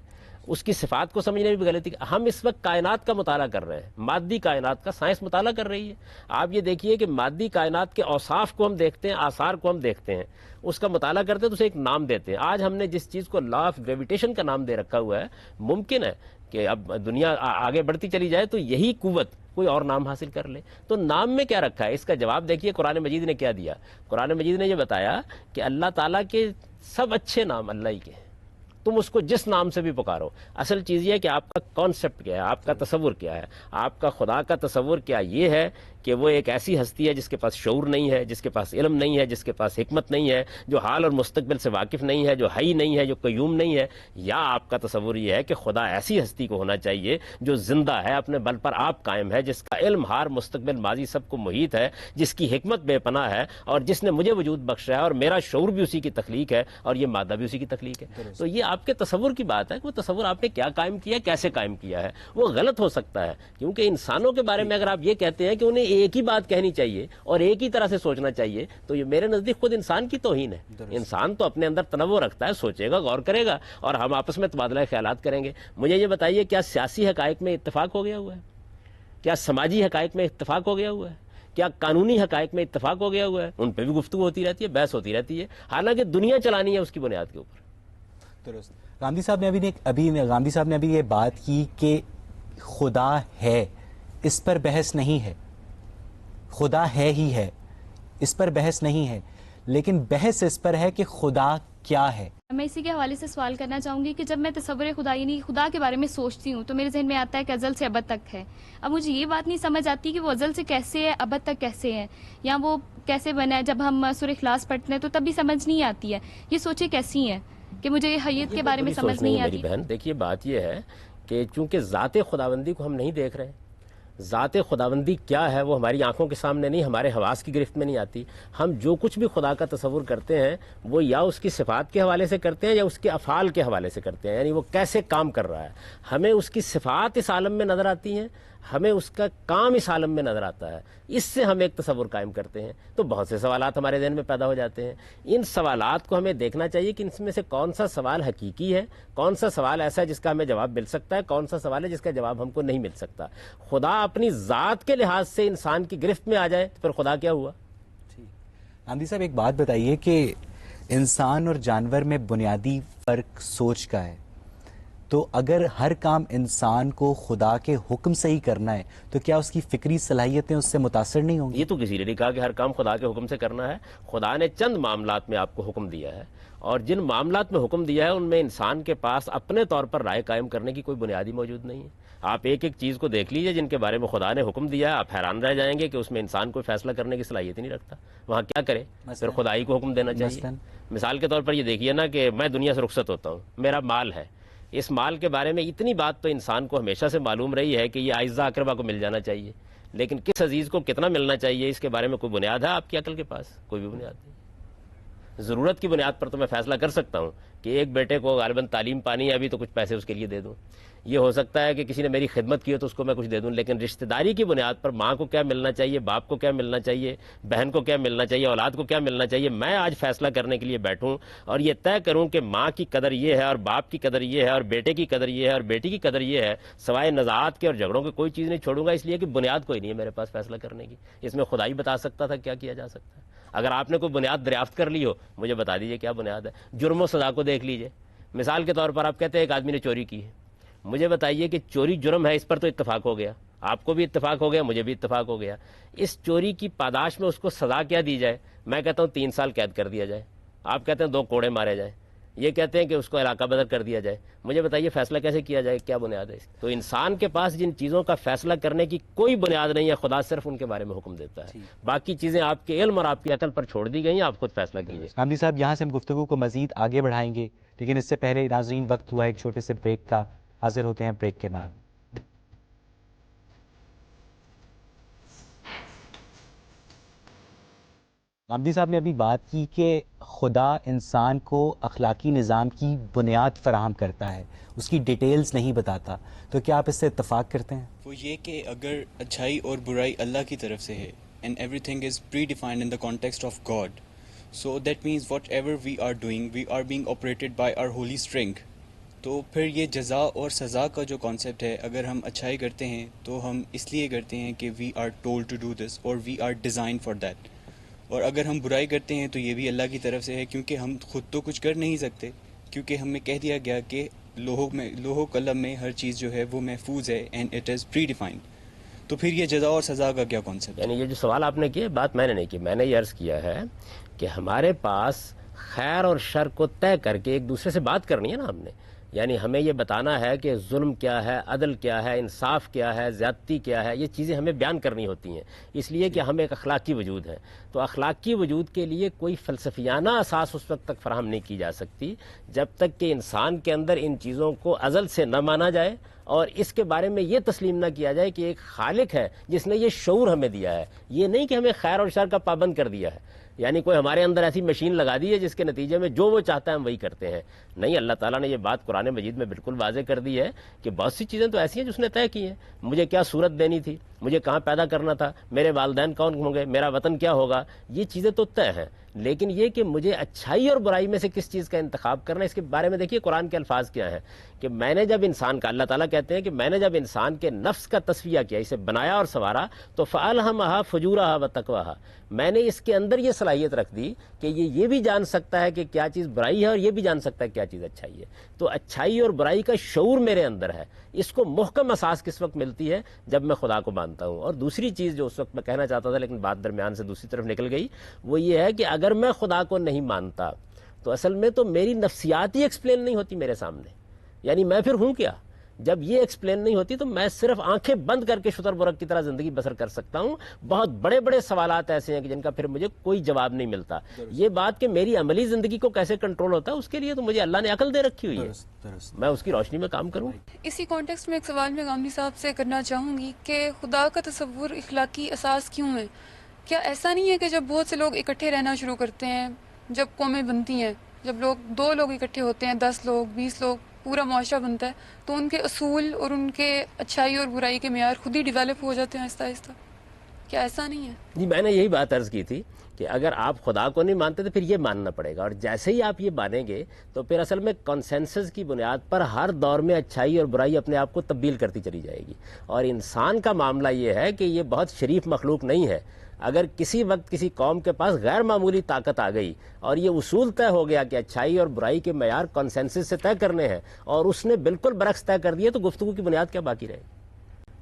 Speaker 6: اس کی صفات کو سمجھنے میں بھی غلطی. ہم اس وقت کائنات کا مطالعہ کر رہے ہیں، مادی کائنات کا سائنس مطالعہ کر رہی ہے. آپ یہ دیکھیے کہ مادی کائنات کے اوصاف کو ہم دیکھتے ہیں، آثار کو ہم دیکھتے ہیں، اس کا مطالعہ کرتے ہیں تو اسے ایک نام دیتے ہیں. آج ہم نے جس چیز کو لا آف گریویٹیشن کا نام دے رکھا ہوا ہے، ممکن ہے کہ اب دنیا آگے بڑھتی چلی جائے تو یہی قوت کوئی اور نام حاصل کر لے. تو نام میں کیا رکھا ہے؟ اس کا جواب دیکھیے قرآن مجید نے کیا دیا. قرآن مجید نے یہ بتایا کہ اللہ تعالیٰ کے سب اچھے نام اللہ ہی کے ہیں، تم اس کو جس نام سے بھی پکارو. اصل چیز یہ ہے کہ آپ کا کانسیپٹ کیا ہے، آپ کا تصور کیا ہے. آپ کا خدا کا تصور کیا یہ ہے کہ وہ ایک ایسی ہستی ہے جس کے پاس شعور نہیں ہے، جس کے پاس علم نہیں ہے، جس کے پاس حکمت نہیں ہے، جو حال اور مستقبل سے واقف نہیں ہے، جو حی نہیں ہے، جو قیوم نہیں ہے. یا آپ کا تصور یہ ہے کہ خدا ایسی ہستی کو ہونا چاہیے جو زندہ ہے، اپنے بل پر آپ قائم ہے، جس کا علم حال مستقبل ماضی سب کو محیط ہے، جس کی حکمت بے پناہ ہے، اور جس نے مجھے وجود بخشا ہے، اور میرا شعور بھی اسی کی تخلیق ہے، اور یہ مادہ بھی اسی کی تخلیق ہے. تو یہ آپ کے تصور کی بات ہے کہ وہ تصور آپ نے کیا قائم کیا، کیسے قائم کیا ہے. وہ غلط ہو سکتا ہے، کیونکہ انسانوں کے بارے میں اگر آپ یہ کہتے ہیں کہ انہیں ایک ہی بات کہنی چاہیے اور ایک ہی طرح سے سوچنا چاہیے، تو یہ میرے نزدیک خود انسان کی توہین ہے. انسان تو اپنے اندر تنوع رکھتا ہے، سوچے گا، غور کرے گا، اور ہم آپس میں تبادلہ خیالات کریں گے. مجھے یہ بتائیے، کیا سیاسی حقائق میں اتفاق ہو گیا ہوا ہے؟ کیا سماجی حقائق میں اتفاق ہو گیا ہوا ہے؟ کیا قانونی حقائق میں اتفاق ہو گیا ہوا ہے؟ ان پہ بھی گفتگو ہوتی رہتی ہے، بحث ہوتی رہتی ہے، حالانکہ دنیا چلانی ہے اس کی بنیاد کے اوپر.
Speaker 2: درست. گاندھی صاحب نے ابھی یہ بات کی کہ خدا ہے، اس پر بحث نہیں ہے. خدا ہے ہی ہے، اس پر بحث نہیں ہے، لیکن بحث اس پر ہے کہ خدا کیا ہے.
Speaker 9: میں اسی کے حوالے سے سوال کرنا چاہوں گی کہ جب میں تصور خدا یعنی خدا کے بارے میں سوچتی ہوں تو میرے ذہن میں آتا ہے کہ ازل سے ابد تک ہے. اب مجھے یہ بات نہیں سمجھ آتی کہ وہ ازل سے کیسے ہے، ابد تک کیسے ہے، یا وہ کیسے بنا ہے. جب ہم سورہ اخلاص پڑھتے ہیں تو تب بھی سمجھ نہیں آتی ہے. یہ سوچیں کیسی ہیں کہ مجھے حیت کے بارے میں سمجھ نہیں آتی.
Speaker 6: میری بہن دیکھیے، بات یہ ہے کہ چونکہ ذات خداوندی کو ہم نہیں دیکھ رہے، ذات خداوندی کیا ہے وہ ہماری آنکھوں کے سامنے نہیں، ہمارے حواس کی گرفت میں نہیں آتی. ہم جو کچھ بھی خدا کا تصور کرتے ہیں وہ یا اس کی صفات کے حوالے سے کرتے ہیں یا اس کے افعال کے حوالے سے کرتے ہیں، یعنی وہ کیسے کام کر رہا ہے. ہمیں اس کی صفات اس عالم میں نظر آتی ہیں، ہمیں اس کا کام اس عالم میں نظر آتا ہے، اس سے ہم ایک تصور قائم کرتے ہیں. تو بہت سے سوالات ہمارے ذہن میں پیدا ہو جاتے ہیں. ان سوالات کو ہمیں دیکھنا چاہیے کہ ان میں سے کون سا سوال حقیقی ہے، کون سا سوال ایسا ہے جس کا ہمیں جواب مل سکتا ہے، کون سا سوال ہے جس کا جواب ہم کو نہیں مل سکتا. خدا اپنی ذات کے لحاظ سے انسان کی گرفت میں آ جائے تو پھر خدا کیا ہوا؟
Speaker 2: ناندی صاحب ایک بات بتائیے کہ انسان اور جانور میں بنیادی فرق سوچ کا ہے، تو اگر ہر کام انسان کو خدا کے حکم سے ہی کرنا ہے تو کیا اس کی فکری صلاحیتیں اس سے متاثر نہیں ہوں گی؟
Speaker 6: یہ تو کسی نے نہیں کہا کہ ہر کام خدا کے حکم سے کرنا ہے. خدا نے چند معاملات میں آپ کو حکم دیا ہے، اور جن معاملات میں حکم دیا ہے ان میں انسان کے پاس اپنے طور پر رائے قائم کرنے کی کوئی بنیادی موجود نہیں ہے. آپ ایک ایک چیز کو دیکھ لیجئے جن کے بارے میں خدا نے حکم دیا ہے، آپ حیران رہ جائیں گے کہ اس میں انسان کوئی فیصلہ کرنے کی صلاحیت ہی نہیں رکھتا. وہاں کیا کرے؟ پھر خدائی کو حکم دینا چاہیے. مثال کے طور پر یہ دیکھیے نا کہ میں دنیا سے رخصت ہوتا ہوں، میرا مال ہے، اس مال کے بارے میں اتنی بات تو انسان کو ہمیشہ سے معلوم رہی ہے کہ یہ اعزاء اقربا کو مل جانا چاہیے، لیکن کس عزیز کو کتنا ملنا چاہیے اس کے بارے میں کوئی بنیاد ہے آپ کی عقل کے پاس؟ کوئی بھی بنیاد نہیں. ضرورت کی بنیاد پر تو میں فیصلہ کر سکتا ہوں کہ ایک بیٹے کو غالباً تعلیم پانی ہے ابھی تو کچھ پیسے اس کے لیے دے دوں. یہ ہو سکتا ہے کہ کسی نے میری خدمت کی ہو تو اس کو میں کچھ دے دوں، لیکن رشتہ داری کی بنیاد پر ماں کو کیا ملنا چاہیے، باپ کو کیا ملنا چاہیے، بہن کو کیا ملنا چاہیے، اولاد کو کیا ملنا چاہیے، میں آج فیصلہ کرنے کے لیے بیٹھوں اور یہ طے کروں کہ ماں کی قدر یہ ہے اور باپ کی قدر یہ ہے اور بیٹے کی قدر یہ ہے اور بیٹی کی قدر یہ ہے، سوائے نزاعات کے اور جھگڑوں کے کوئی چیز نہیں چھوڑوں گا، اس لیے کہ بنیاد کوئی نہیں ہے میرے پاس فیصلہ کرنے کی. اس میں خدا ہی بتا سکتا تھا کیا کیا جا سکتا ہے. اگر آپ نے کوئی بنیاد دریافت کر لی ہو مجھے بتا دیجئے کیا بنیاد ہے. جرم و سزا کو دیکھ لیجئے. مثال کے طور پر آپ کہتے ہیں ایک آدمی نے چوری کی ہے، مجھے بتائیے کہ چوری جرم ہے، اس پر تو اتفاق ہو گیا، آپ کو بھی اتفاق ہو گیا، مجھے بھی اتفاق ہو گیا. اس چوری کی پاداش میں اس کو سزا کیا دی جائے؟ میں کہتا ہوں 3 سال قید کر دیا جائے، آپ کہتے ہیں 2 کوڑے مارے جائیں، یہ کہتے ہیں کہ اس کو علاقہ بدر کر دیا جائے. مجھے بتائیے فیصلہ کیسے کیا جائے، کیا بنیاد ہے اس کی؟ تو انسان کے پاس جن چیزوں کا فیصلہ کرنے کی کوئی بنیاد نہیں ہے، خدا صرف ان کے بارے میں حکم دیتا ہے. باقی چیزیں آپ کے علم اور آپ کی عقل پر چھوڑ دی گئی ہیں، آپ خود فیصلہ کیجیے.
Speaker 2: ناندی صاحب یہاں سے ہم گفتگو کو مزید آگے بڑھائیں گے، لیکن اس سے پہلے ناظرین وقت ہوا ایک چھوٹے سے بریک کا. حاضر ہوتے ہیں بریک کے بعد. غامدی صاحب نے ابھی بات کی کہ خدا انسان کو اخلاقی نظام کی بنیاد فراہم کرتا ہے، اس کی ڈیٹیلز نہیں بتاتا، تو کیا آپ اس سے اتفاق کرتے ہیں؟
Speaker 10: وہ یہ کہ اگر اچھائی اور برائی اللہ کی طرف سے ہے and everything is predefined in the context of God, so that means whatever we are doing we are being operated by our holy string. تو پھر یہ جزا اور سزا کا جو کانسیپٹ ہے، اگر ہم اچھائی کرتے ہیں تو ہم اس لیے کرتے ہیں کہ we are told to do this اور we are design for that, اور اگر ہم برائی کرتے ہیں تو یہ بھی اللہ کی طرف سے ہے، کیونکہ ہم خود تو کچھ کر نہیں سکتے، کیونکہ ہمیں کہہ دیا گیا کہ لوح قلم میں ہر چیز جو ہے وہ محفوظ ہے and it is predefined. تو پھر یہ جزا اور سزا کا کیا کانسیپٹ؟
Speaker 6: یعنی یہ جو سوال آپ نے کیا بات میں نے نہیں کی، میں نے یہ عرض کیا ہے کہ ہمارے پاس خیر اور شر کو طے کر کے ایک دوسرے سے بات کرنی ہے نا ہم نے. یعنی ہمیں یہ بتانا ہے کہ ظلم کیا ہے، عدل کیا ہے، انصاف کیا ہے، زیادتی کیا ہے، یہ چیزیں ہمیں بیان کرنی ہوتی ہیں، اس لیے کہ ہم ایک اخلاقی وجود ہیں. تو اخلاقی وجود کے لیے کوئی فلسفیانہ اساس اس وقت تک فراہم نہیں کی جا سکتی جب تک کہ انسان کے اندر ان چیزوں کو ازل سے نہ مانا جائے اور اس کے بارے میں یہ تسلیم نہ کیا جائے کہ ایک خالق ہے جس نے یہ شعور ہمیں دیا ہے. یہ نہیں کہ ہمیں خیر اور شر کا پابند کر دیا ہے، یعنی کوئی ہمارے اندر ایسی مشین لگا دی ہے جس کے نتیجے میں جو وہ چاہتا ہے ہم وہی کرتے ہیں. نہیں، اللہ تعالیٰ نے یہ بات قرآن مجید میں بالکل واضح کر دی ہے کہ بہت سی چیزیں تو ایسی ہیں جو اس نے طے کی ہیں. مجھے کیا صورت دینی تھی، مجھے کہاں پیدا کرنا تھا، میرے والدین کون ہوں گے، میرا وطن کیا ہوگا، یہ چیزیں تو طے ہیں. لیکن یہ کہ مجھے اچھائی اور برائی میں سے کس چیز کا انتخاب کرنا، اس کے بارے میں دیکھیے قرآن کے الفاظ کیا ہیں کہ میں نے جب انسان کا، اللہ تعالیٰ کہتے ہیں کہ میں نے جب انسان کے نفس کا تصفیہ کیا، اسے بنایا اور سنوارا، تو فَأَلْهَمَهَا فُجُورَهَا وَتَقْوَاهَا، میں نے اس کے اندر یہ صلاحیت رکھ دی کہ یہ بھی جان سکتا ہے کہ کیا چیز برائی ہے اور یہ بھی جان سکتا ہے کیا چیز اچھائی ہے. تو اچھائی اور برائی کا شعور میرے اندر ہے. اس کو محکم اساس کس وقت ملتی ہے؟ جب میں خدا کو مانتا ہوں. اور دوسری چیز جو اس وقت میں کہنا چاہتا تھا لیکن بات درمیان سے دوسری طرف نکل گئی، وہ یہ ہے کہ اگر میں خدا کو نہیں مانتا تو اصل میں تو میری نفسیات ہی ایکسپلین نہیں ہوتی میرے سامنے. یعنی میں پھر ہوں کیا؟ جب یہ ایکسپلین نہیں ہوتی تو میں صرف آنکھیں بند کر کے شتر برق کی طرح زندگی بسر کر سکتا ہوں. بہت بڑے بڑے سوالات ایسے ہیں کہ جن کا پھر مجھے کوئی جواب نہیں ملتا. یہ بات کہ میری عملی زندگی کو کیسے کنٹرول ہوتا ہے اس کے لیے تو مجھے اللہ نے عقل دے رکھی ہوئی ہے, میں اس کی روشنی میں کام کروں.
Speaker 11: اسی کانٹیکسٹ میں ایک سوال میں غامدی صاحب سے کرنا چاہوں گی کہ خدا کا تصور اخلاقی اساس کیوں ہے؟ کیا ایسا نہیں ہے کہ جب بہت سے لوگ اکٹھے رہنا شروع کرتے ہیں, جب قومیں بنتی ہیں, جب دو لوگ اکٹھے ہوتے ہیں, 10 لوگ, 20 لوگ, پورا معاشرہ بنتا ہے, تو ان کے اصول اور ان کے اچھائی اور برائی کے معیار خود ہی ڈیولپ ہو جاتے ہیں آہستہ آہستہ؟ کیا ایسا نہیں ہے؟
Speaker 6: جی میں نے یہی بات عرض کی تھی کہ اگر آپ خدا کو نہیں مانتے تو پھر یہ ماننا پڑے گا, اور جیسے ہی آپ یہ مانیں گے تو پھر اصل میں کنسنسس کی بنیاد پر ہر دور میں اچھائی اور برائی اپنے آپ کو تبدیل کرتی چلی جائے گی. اور انسان کا معاملہ یہ ہے کہ یہ بہت شریف مخلوق نہیں ہے. اگر کسی وقت کسی قوم کے پاس غیر معمولی طاقت آ گئی اور یہ اصول طے ہو گیا کہ اچھائی اور برائی کے معیار کنسنسس سے طے کرنے ہیں, اور اس نے بالکل برعکس طے کر دیے, تو گفتگو کی بنیاد کیا باقی رہے گی؟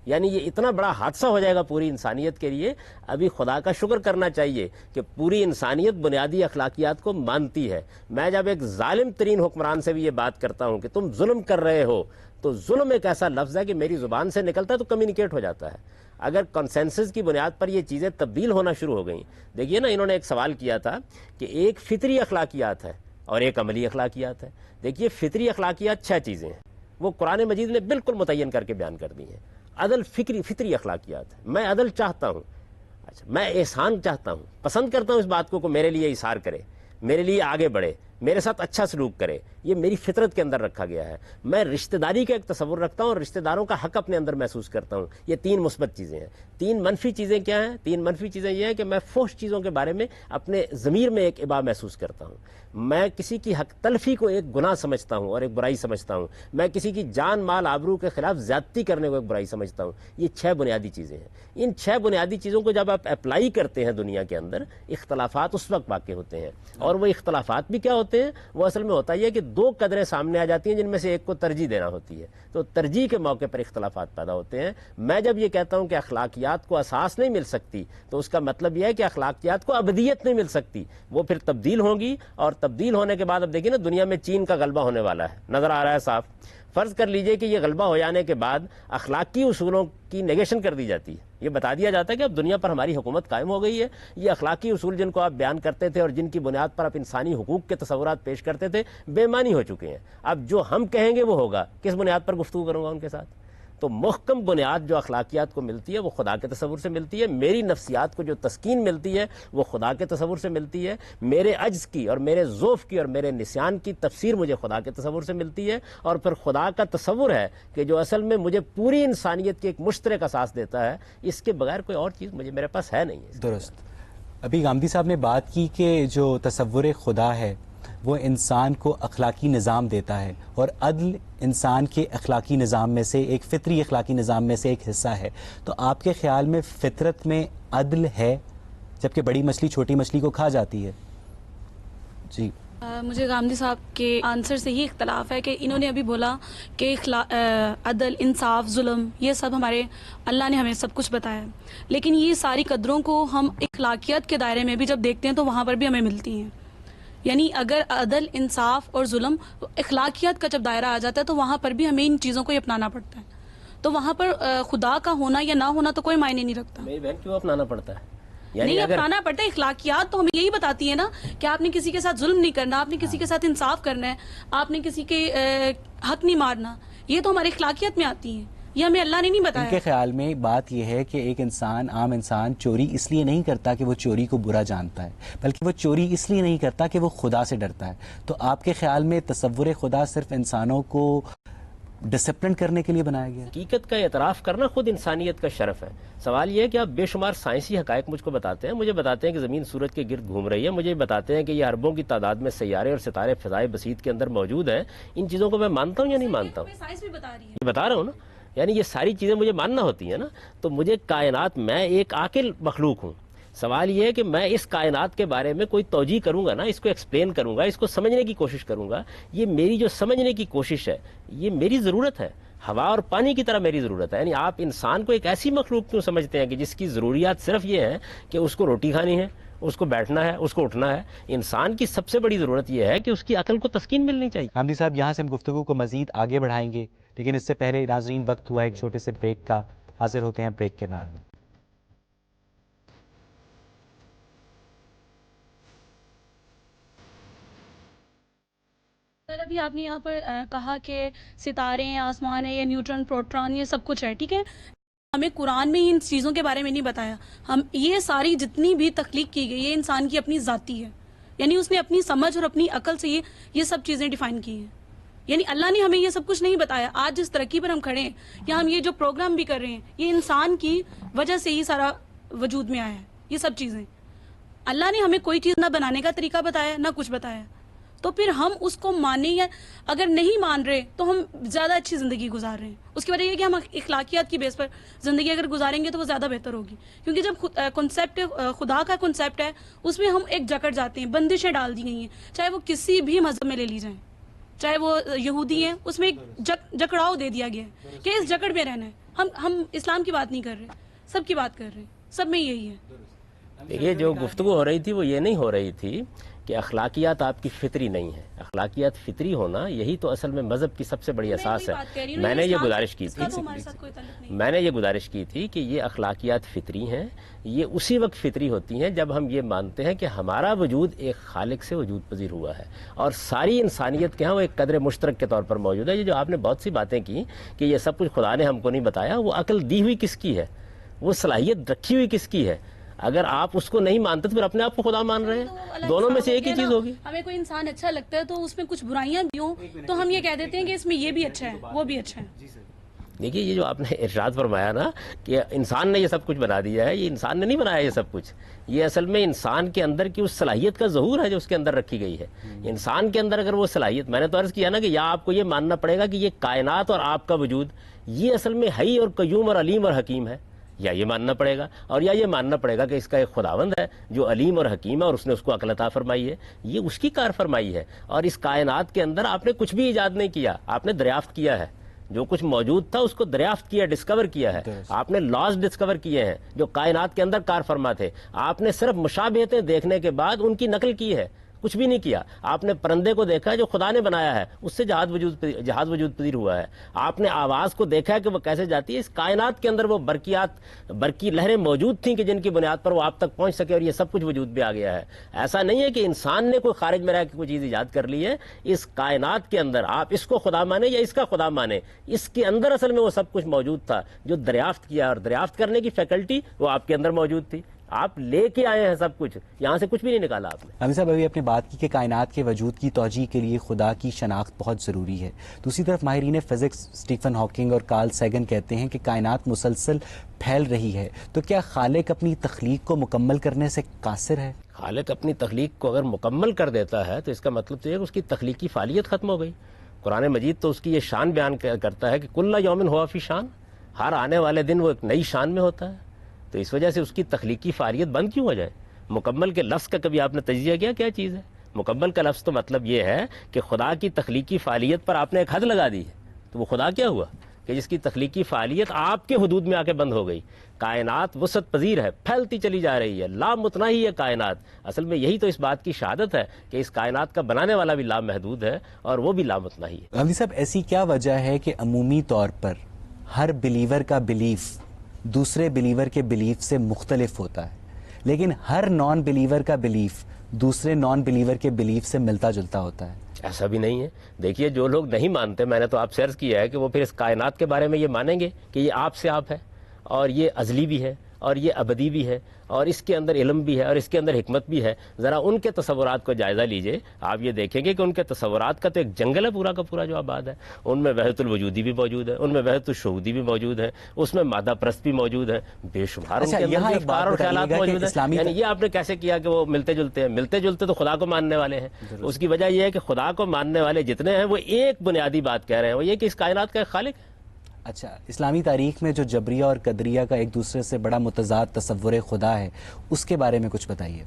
Speaker 6: یعنی یہ اتنا بڑا حادثہ ہو جائے گا پوری انسانیت کے لیے. ابھی خدا کا شکر کرنا چاہیے کہ پوری انسانیت بنیادی اخلاقیات کو مانتی ہے. میں جب ایک ظالم ترین حکمران سے بھی یہ بات کرتا ہوں کہ تم ظلم کر رہے ہو, تو ظلم ایک ایسا لفظ ہے کہ میری زبان سے نکلتا ہے تو کمیونیکیٹ ہو جاتا ہے. اگر کنسنسس کی بنیاد پر یہ چیزیں تبدیل ہونا شروع ہو گئیں, دیکھیے نا, انہوں نے ایک سوال کیا تھا کہ ایک فطری اخلاقیات ہے اور ایک عملی اخلاقیات ہے. دیکھیے فطری اخلاقیات 6 چیزیں ہیں, وہ قرآن مجید نے بالکل متعین کر کے بیان کر دی ہیں. عدل فطری اخلاقیات ہے. میں عدل چاہتا ہوں, اچھا میں احسان چاہتا ہوں, پسند کرتا ہوں اس بات کو کہ میرے لیے احسان کرے, میرے لیے آگے بڑھے, میرے ساتھ اچھا سلوک کرے. یہ میری فطرت کے اندر رکھا گیا ہے. میں رشتہ داری کا ایک تصور رکھتا ہوں اور رشتہ داروں کا حق اپنے اندر محسوس کرتا ہوں. یہ 3 مثبت چیزیں ہیں. 3 منفی چیزیں کیا ہیں؟ 3 منفی چیزیں یہ ہیں کہ میں فحش چیزوں کے بارے میں اپنے ضمیر میں ایک ابا محسوس کرتا ہوں. میں کسی کی حق تلفی کو ایک گناہ سمجھتا ہوں اور ایک برائی سمجھتا ہوں. میں کسی کی جان مال آبرو کے خلاف زیادتی کرنے کو ایک برائی سمجھتا ہوں. یہ 6 بنیادی چیزیں ہیں. ان 6 بنیادی چیزوں کو جب آپ اپلائی کرتے ہیں دنیا کے اندر, اختلافات اس وقت واقع ہوتے ہیں. اور وہ اختلافات بھی کیا ہوتے ہیں؟ وہ اصل میں ہوتا ہے کہ 2 قدریں سامنے آ جاتی ہیں جن میں سے ایک کو ترجیح دینا ہوتی ہے. تو ترجیح کے موقع پر اختلافات پیدا ہوتے ہیں. میں جب یہ کہتا ہوں کہ اخلاقیات کو اساس نہیں مل سکتی, تو اس کا مطلب یہ ہے کہ اخلاقیات کو ابدیت نہیں مل سکتی. وہ پھر تبدیل ہوں گی, اور تبدیل ہونے کے بعد اب دیکھیے نا, دنیا میں چین کا غلبہ ہونے والا ہے, نظر آ رہا ہے صاف. فرض کر لیجئے کہ یہ غلبہ ہو جانے کے بعد اخلاقی اصولوں کی نیگیشن کر دی جاتی ہے. یہ بتا دیا جاتا ہے کہ اب دنیا پر ہماری حکومت قائم ہو گئی ہے. یہ اخلاقی اصول جن کو آپ بیان کرتے تھے اور جن کی بنیاد پر آپ انسانی حقوق کے تصورات پیش کرتے تھے, بے معنی ہو چکے ہیں. اب جو ہم کہیں گے وہ ہوگا. کس بنیاد پر گفتگو کروں گا ان کے ساتھ؟ تو محکم بنیاد جو اخلاقیات کو ملتی ہے وہ خدا کے تصور سے ملتی ہے. میری نفسیات کو جو تسکین ملتی ہے وہ خدا کے تصور سے ملتی ہے. میرے عجز کی اور میرے ضعف کی اور میرے نسیان کی تفسیر مجھے خدا کے تصور سے ملتی ہے. اور پھر خدا کا تصور ہے کہ جو اصل میں مجھے پوری انسانیت کی ایک مشترک اساس دیتا ہے. اس کے بغیر کوئی اور چیز میرے پاس ہے نہیں.
Speaker 2: درست. ابھی غامدی صاحب نے بات کی کہ جو تصور خدا ہے وہ انسان کو اخلاقی نظام دیتا ہے, اور عدل انسان کے اخلاقی نظام میں سے ایک فطری اخلاقی نظام میں سے ایک حصہ ہے. تو آپ کے خیال میں فطرت میں عدل ہے جبکہ بڑی مچھلی چھوٹی مچھلی کو کھا جاتی ہے؟ جی
Speaker 12: مجھے غامدی صاحب کے آنسر سے ہی اختلاف ہے کہ انہوں نے ابھی بولا کہ عدل, انصاف, ظلم, یہ سب ہمارے اللہ نے ہمیں سب کچھ بتایا, لیکن یہ ساری قدروں کو ہم اخلاقیات کے دائرے میں بھی جب دیکھتے ہیں تو وہاں پر بھی ہمیں ملتی ہیں. یعنی اگر عدل, انصاف اور ظلم اخلاقیات کا جب دائرہ آ جاتا ہے تو وہاں پر بھی ہمیں ان چیزوں کو ہی اپنانا پڑتا ہے. تو وہاں پر خدا کا ہونا یا نہ ہونا تو کوئی معنی نہیں رکھتا.
Speaker 6: میری بہن کیوں اپنانا پڑتا ہے؟
Speaker 12: نہیں اپنانا پڑتا ہے. اخلاقیات تو ہمیں یہی بتاتی ہے نا کہ آپ نے کسی کے ساتھ ظلم نہیں کرنا, آپ نے کسی کے ساتھ انصاف کرنا ہے, آپ نے کسی کے حق نہیں مارنا. یہ تو ہماری اخلاقیات میں آتی ہیں, یہ ہمیں اللہ نے نہیں بتایا.
Speaker 2: ان کے خیال میں بات یہ ہے کہ ایک انسان, عام انسان چوری اس لیے نہیں کرتا کہ وہ چوری کو برا جانتا ہے, بلکہ وہ چوری اس لیے نہیں کرتا کہ وہ خدا سے ڈرتا ہے. تو آپ کے خیال میں تصور خدا صرف انسانوں کو ڈسپلن کرنے کے لیے بنایا گیا؟
Speaker 6: حقیقت کا اعتراف کرنا خود انسانیت کا شرف ہے. سوال یہ ہے کہ آپ بے شمار سائنسی حقائق مجھ کو بتاتے ہیں. مجھے بتاتے ہیں کہ زمین سورج کے گرد گھوم رہی ہے, مجھے بتاتے ہیں کہ یہ اربوں کی تعداد میں سیارے اور ستارے فضائے بسیط کے اندر موجود ہیں. ان چیزوں کو میں مانتا ہوں یا نہیں مانتا ہوں؟
Speaker 12: سائنس بھی بتا رہی ہے.
Speaker 6: یہ بتا رہا ہوں نا. یعنی یہ ساری چیزیں مجھے ماننا ہوتی ہیں نا. تو مجھے کائنات, میں ایک عاقل مخلوق ہوں. سوال یہ ہے کہ میں اس کائنات کے بارے میں کوئی توجیہ کروں گا نا, اس کو ایکسپلین کروں گا, اس کو سمجھنے کی کوشش کروں گا. یہ میری جو سمجھنے کی کوشش ہے یہ میری ضرورت ہے, ہوا اور پانی کی طرح میری ضرورت ہے. یعنی آپ انسان کو ایک ایسی مخلوق کیوں سمجھتے ہیں کہ جس کی ضروریات صرف یہ ہیں کہ اس کو روٹی کھانی ہے, اس کو بیٹھنا ہے, اس کو اٹھنا ہے. انسان کی سب سے بڑی ضرورت یہ ہے کہ اس کی عقل کو تسکین ملنی چاہیے.
Speaker 2: غامدی صاحب, یہاں سے ہم گفتگو کو مزید آگے بڑھائیں گے, لیکن اس سے پہلے ناظرین وقت ہوا ایک چھوٹے سے بریک کا. حاضر ہوتے ہیں بریک کے بعد.
Speaker 12: سر ابھی آپ نے یہاں پر کہا کہ ستارے ہیں، آسمان ہے، یہ نیوٹرن پروٹران یہ سب کچھ ہے، ٹھیک ہے. ہمیں قرآن میں ان چیزوں کے بارے میں نہیں بتایا. ہم یہ ساری جتنی بھی تخلیق کی گئی ہے انسان کی اپنی ذاتی ہے، یعنی اس نے اپنی سمجھ اور اپنی عقل سے یہ سب چیزیں ڈیفائن کی ہیں. یعنی اللہ نے ہمیں یہ سب کچھ نہیں بتایا. آج جس ترقی پر ہم کھڑے ہیں یا ہم یہ جو پروگرام بھی کر رہے ہیں یہ انسان کی وجہ سے ہی سارا وجود میں آیا ہے. یہ سب چیزیں اللہ نے ہمیں کوئی چیز نہ بنانے کا طریقہ بتایا نہ کچھ بتایا. تو پھر ہم اس کو مانیں یا اگر نہیں مان رہے تو ہم زیادہ اچھی زندگی گزار رہے ہیں. اس کی وجہ یہ کہ ہم اخلاقیات کی بیس پر زندگی اگر گزاریں گے تو وہ زیادہ بہتر ہوگی. کیونکہ جب کنسیپٹ خدا کا کنسیپٹ ہے اس میں ہم ایک جکڑ جاتے ہیں، بندشیں ڈال دی گئی ہیں، چاہے وہ کسی بھی مذہب میں لے لی جائیں، چاہے وہ یہودی ہیں، اس میں ایک جکڑاؤ دے دیا گیا ہے کہ اس جکڑ میں رہنا ہے. ہم اسلام کی بات نہیں کر رہے، سب کی بات کر رہے ہیں، سب میں یہی ہے.
Speaker 6: دیکھیے جو گفتگو ہو رہی تھی وہ یہ نہیں ہو رہی تھی کہ اخلاقیات آپ کی فطری نہیں ہے. اخلاقیات فطری ہونا یہی تو اصل میں مذہب کی سب سے بڑی اساس ہے. میں نے یہ گزارش کی تھی کہ یہ اخلاقیات فطری ہیں. یہ اسی وقت فطری ہوتی ہیں جب ہم یہ مانتے ہیں کہ ہمارا وجود ایک خالق سے وجود پذیر ہوا ہے اور ساری انسانیت کے ہاں وہ ایک قدر مشترک کے طور پر موجود ہے. یہ جو آپ نے بہت سی باتیں کی کہ یہ سب کچھ خدا نے ہم کو نہیں بتایا، وہ عقل دی ہوئی کس کی ہے، وہ صلاحیت رکھی ہوئی کس کی ہے؟ اگر آپ اس کو نہیں مانتے تو پھر اپنے آپ کو خدا مان رہے ہیں. دونوں میں سے ایک ہی چیز ہوگی.
Speaker 12: ہمیں کوئی انسان اچھا لگتا ہے تو اس میں کچھ برائیاں بھی ہوں تو ہم یہ کہہ دیتے ہیں کہ اس میں یہ بھی اچھا ہے وہ بھی اچھا ہے.
Speaker 6: دیکھیے یہ جو آپ نے ارشاد فرمایا نا کہ انسان نے یہ سب کچھ بنا دیا ہے، یہ انسان نے نہیں بنایا یہ سب کچھ. یہ اصل میں انسان کے اندر کی اس صلاحیت کا ظہور ہے جو اس کے اندر رکھی گئی ہے. انسان کے اندر اگر وہ صلاحیت، میں نے تو عرض کیا نا کہ یا آپ کو یہ ماننا پڑے گا کہ یہ کائنات اور آپ کا وجود یہ اصل میں حی اور قیوم اور علیم اور حکیم ہے، یا یہ ماننا پڑے گا، اور یا یہ ماننا پڑے گا کہ اس کا ایک خداوند ہے جو علیم اور حکیم ہے اور اس نے اس کو عقل عطا فرمائی ہے. یہ اس کی کار فرمائی ہے. اور اس کائنات کے اندر آپ نے کچھ بھی ایجاد نہیں کیا، آپ نے دریافت کیا ہے. جو کچھ موجود تھا اس کو دریافت کیا، ڈسکور کیا ہے. آپ نے لاز ڈسکور کیے ہیں جو کائنات کے اندر کار فرما تھے. آپ نے صرف مشابہتیں دیکھنے کے بعد ان کی نقل کی ہے، کچھ بھی نہیں کیا. آپ نے پرندے کو دیکھا ہے جو خدا نے بنایا ہے، اس سے جہاز وجود پذیر ہوا ہے. آپ نے آواز کو دیکھا ہے کہ وہ کیسے جاتی ہے. اس کائنات کے اندر وہ برقی لہریں موجود تھیں کہ جن کی بنیاد پر وہ آپ تک پہنچ سکے، اور یہ سب کچھ وجود میں آ گیا ہے. ایسا نہیں ہے کہ انسان نے کوئی خارج میں رہ کے کوئی چیز ایجاد کر لی ہے. اس کائنات کے اندر آپ اس کو خدا مانے یا اس کا خدا مانے، اس کے اندر اصل میں وہ سب کچھ موجود تھا جو دریافت کیا، اور دریافت کرنے کی فیکلٹی وہ آپ کے اندر موجود تھی. آپ لے کے آئے ہیں سب کچھ، یہاں سے کچھ بھی نہیں نکالا آپ نے.
Speaker 2: عامر صاحب ابھی آپ نے بات کی کہ کائنات کے وجود کی توجیہ کے لیے خدا کی شناخت بہت ضروری ہے. دوسری طرف ماہرین فزکس اسٹیفن ہاکنگ اور کارل سیگن کہتے ہیں کہ کائنات مسلسل پھیل رہی ہے، تو کیا خالق اپنی تخلیق کو مکمل کرنے سے قاصر ہے؟
Speaker 6: خالق اپنی تخلیق کو اگر مکمل کر دیتا ہے تو اس کا مطلب تو یہ کہ اس کی تخلیقی فعالیت ختم ہو گئی. قرآن مجید تو اس کی یہ شان بیان کرتا ہے کہ کل یومن ہوا فی شان، ہر آنے والے دن وہ ایک نئی شان میں ہوتا ہے. تو اس وجہ سے اس کی تخلیقی فعالیت بند کیوں ہو جائے؟ مکمل کے لفظ کا کبھی آپ نے تجزیہ کیا چیز ہے؟ مکمل کا لفظ تو مطلب یہ ہے کہ خدا کی تخلیقی فعالیت پر آپ نے ایک حد لگا دی ہے. تو وہ خدا کیا ہوا کہ جس کی تخلیقی فعالیت آپ کے حدود میں آ کے بند ہو گئی. کائنات وسعت پذیر ہے، پھیلتی چلی جا رہی ہے، لامتناہی ہے کائنات. اصل میں یہی تو اس بات کی شہادت ہے کہ اس کائنات کا بنانے والا بھی لامحدود ہے اور وہ بھی لامتناہی ہے.
Speaker 2: غازی صاحب ایسی کیا وجہ ہے کہ عمومی طور پر ہر بلیور کا بلیف دوسرے بلیور کے بلیف سے مختلف ہوتا ہے، لیکن ہر نان بلیور کا بلیف دوسرے نان بلیور کے بلیف سے ملتا جلتا ہوتا ہے؟
Speaker 6: ایسا بھی نہیں ہے. دیکھیے جو لوگ نہیں مانتے، میں نے تو آپ سے عرض کیا ہے کہ وہ پھر اس کائنات کے بارے میں یہ مانیں گے کہ یہ آپ سے آپ ہے اور یہ ازلی بھی ہے اور یہ ابدی بھی ہے اور اس کے اندر علم بھی ہے اور اس کے اندر حکمت بھی ہے. ذرا ان کے تصورات کو جائزہ لیجئے، آپ یہ دیکھیں گے کہ ان کے تصورات کا تو ایک جنگل ہے پورا کا پورا جو آباد ہے. ان میں وحدت الوجودی بھی موجود ہے، ان میں وحدت الشہودی بھی موجود ہے، اس میں مادہ پرست بھی موجود ہے، بے شمار ان کے اندر افکار اور خیالات موجود ہیں. یعنی یہ آپ نے کیسے کیا کہ وہ ملتے جلتے ہیں؟ ملتے جلتے تو خدا کو ماننے والے ہیں. اس کی وجہ یہ ہے کہ خدا کو ماننے والے جتنے ہیں وہ ایک بنیادی بات کہہ رہے ہیں، وہ یہ کہ اس کائنات کا ایک خالق ہے.
Speaker 2: اچھا، اسلامی تاریخ میں جو جبریہ اور قدریہ کا ایک دوسرے سے بڑا متضاد تصور خدا ہے، اس کے بارے میں کچھ بتائیے.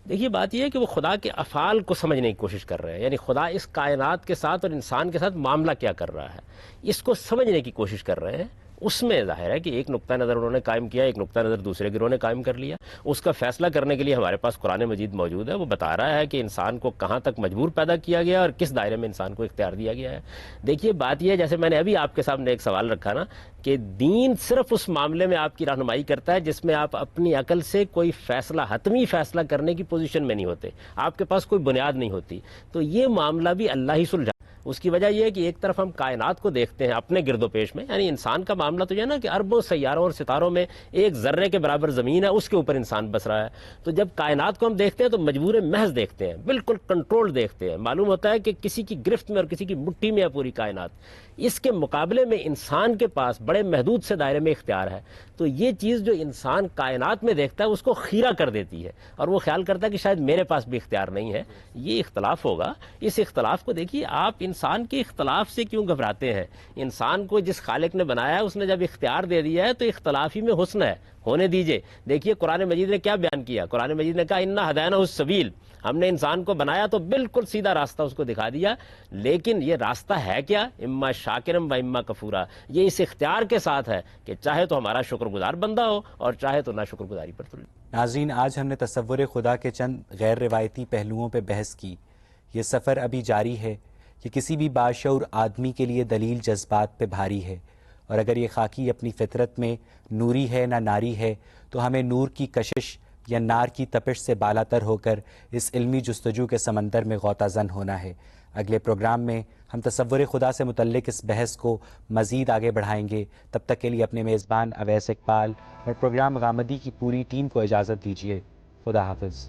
Speaker 6: دیکھیے بات یہ ہے کہ وہ خدا کے افعال کو سمجھنے کی کوشش کر رہے ہیں، یعنی خدا اس کائنات کے ساتھ اور انسان کے ساتھ معاملہ کیا کر رہا ہے اس کو سمجھنے کی کوشش کر رہے ہیں. اس میں ظاہر ہے کہ ایک نقطہ نظر انہوں نے قائم کیا, ایک نقطہ نظر دوسرے گروہ نے قائم کر لیا. اس کا فیصلہ کرنے کے لیے ہمارے پاس قرآن مجید موجود ہے, وہ بتا رہا ہے کہ انسان کو کہاں تک مجبور پیدا کیا گیا اور کس دائرے میں انسان کو اختیار دیا گیا ہے. دیکھیے بات یہ ہے, جیسے میں نے ابھی آپ کے سامنے ایک سوال رکھا نا, کہ دین صرف اس معاملے میں آپ کی رہنمائی کرتا ہے جس میں آپ اپنی عقل سے کوئی فیصلہ, حتمی فیصلہ کرنے کی پوزیشن میں نہیں ہوتے, آپ کے پاس کوئی بنیاد نہیں ہوتی. تو یہ معاملہ بھی اللہ ہی سلجھا. اس کی وجہ یہ ہے کہ ایک طرف ہم کائنات کو دیکھتے ہیں اپنے گرد و پیش میں, یعنی انسان کا معاملہ تو یہ ہے نا کہ اربوں سیاروں اور ستاروں میں ایک ذرے کے برابر زمین ہے, اس کے اوپر انسان بس رہا ہے. تو جب کائنات کو ہم دیکھتے ہیں تو مجبور محض دیکھتے ہیں, بالکل کنٹرول دیکھتے ہیں. معلوم ہوتا ہے کہ کسی کی گرفت میں اور کسی کی مٹھی میں ہے پوری کائنات. اس کے مقابلے میں انسان کے پاس بڑے محدود سے دائرے میں اختیار ہے. تو یہ چیز جو انسان کائنات میں دیکھتا ہے اس کو خیرہ کر دیتی ہے, اور وہ خیال کرتا ہے کہ شاید میرے پاس بھی اختیار نہیں ہے. یہ اختلاف ہوگا. اس اختلاف کو دیکھیے, آپ انسان کے اختلاف سے کیوں گھبراتے ہیں؟ انسان کو جس خالق نے بنایا ہے اس نے جب اختیار دے دیا ہے تو اختلاف ہی میں حسن ہے, ہونے دیجئے. دیکھیے قرآن مجید نے کیا بیان کیا, قرآن مجید نے کہا انا ہدینہ السبیل, ہم نے انسان کو بنایا تو بالکل سیدھا راستہ اس کو دکھا دیا. لیکن یہ راستہ ہے کیا؟ اما شاکرم و اما کفورا. یہ اس اختیار کے ساتھ ہے کہ چاہے تو ہمارا شکر گزار بندہ ہو اور چاہے تو نہ شکر گزاری پر تلے.
Speaker 2: ناظرین, آج ہم نے تصور خدا کے چند غیر روایتی پہلوؤں پہ بحث کی. یہ سفر ابھی جاری ہے. یہ کسی بھی باشعور آدمی کے لیے دلیل جذبات پہ بھاری ہے, اور اگر یہ خاکی اپنی فطرت میں نوری ہے نہ ناری ہے تو ہمیں نور کی کشش یا نار کی تپش سے بالاتر ہو کر اس علمی جستجو کے سمندر میں غوطہ زن ہونا ہے. اگلے پروگرام میں ہم تصور خدا سے متعلق اس بحث کو مزید آگے بڑھائیں گے. تب تک کے لیے اپنے میزبان اویس اقبال اور پروگرام غامدی کی پوری ٹیم کو اجازت دیجیے. خدا حافظ.